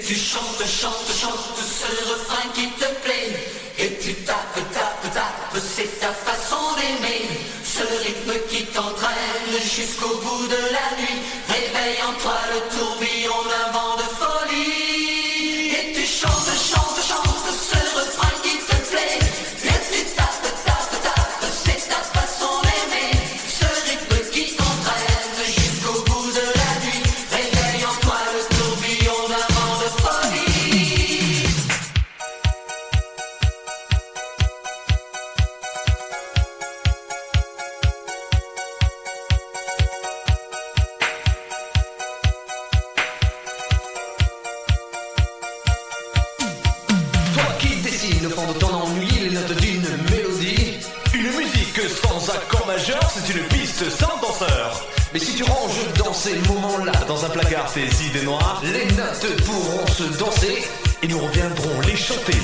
tu chantes, chantes, chantes ce refrain qui te plaît. Et tu tapes, tapes, tapes, c'est ta façon d'aimer. Ce rythme qui t'entraîne jusqu'au bout de la nuit. Réveille en toi le tourbillon d'un vent de folie. Et tu chantes, chantes, chantes ce refrain qui te plaît. Et tu tapes, tapes, tapes, c'est ta façon d'aimer. Ce rythme qui t'entraîne jusqu'au bout de la nuit. Réveille en toi le tourbillon d'un vent de folie. Toi qui dessines au fond de ton ennui les notes d'une mélodie. Une musique sans accord majeur, c'est une piste sans danseur. Mais si tu ranges dans ces moments-là Dans un placard tes idées noires, les notes pourront se danser. et nous reviendrons les chanter.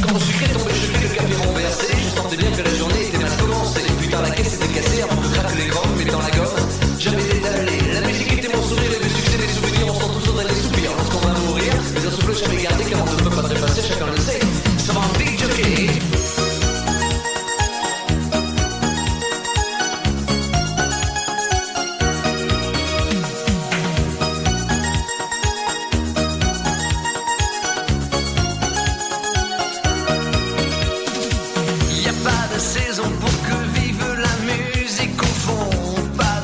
Quand le sucre est tombé, je fais le café renversé. Je sentais bien que la journée était mal commencée. Putain, la caisse était cassée avant de craquer les gommes. Mais dans la gomme, j'avais étalé. La musique était mon sourire et le succès des souvenirs. On sent toujours dans les soupirs lorsqu'on va mourir. Mais un souffle jamais gardé car on ne peut pas trépasser, chacun le sait. Ça va un big jockey. Y a pas de saison pour que vive la musique au fond. Pas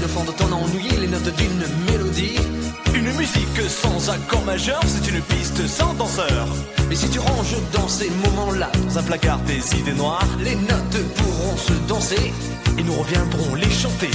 de fond de ton ennui, les notes d'une mélodie. Une musique sans accord majeur, c'est une piste sans danseur. Mais si tu ranges dans ces moments-là Dans un placard tes idées noires, les notes pourront se danser et nous reviendrons les chanter.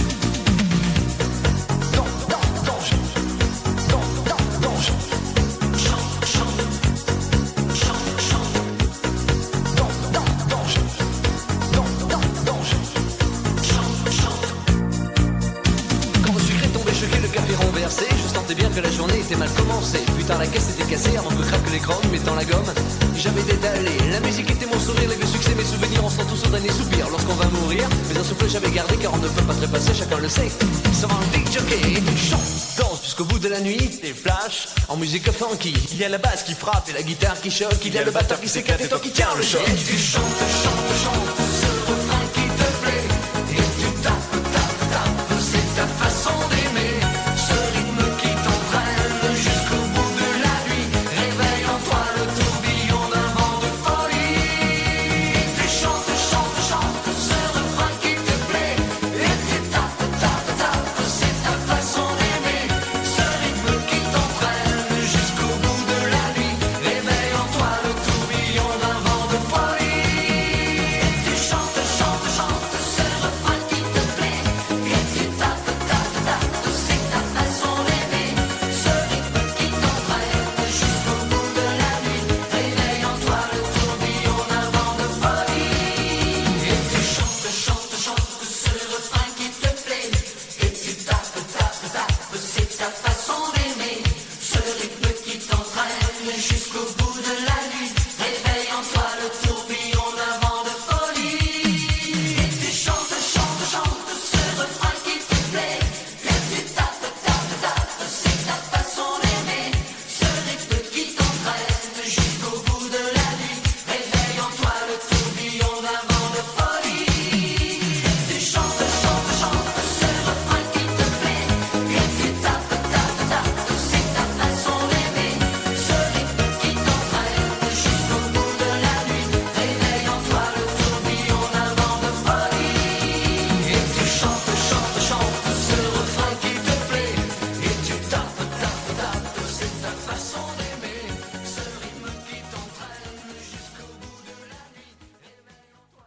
Je sentais bien que la journée était mal commencée. Putain, la caisse était cassée avant que craque l'écran, mettant la gomme. J'avais détalé, la musique était mon sourire, les vieux succès, mes souvenirs, on sent tous au dernier soupir lorsqu'on va mourir. Mais un souffle j'avais gardé car on ne peut pas trépasser, chacun le sait. Ça va un big jockey et tu chantes, danse jusqu'au bout de la nuit. Des flashs, En musique funky, il y a la basse qui frappe et la guitare qui choque, il y a le batteur qui s'éclate et toi qui tiens le choc. Et tu chantes, chantes, chantes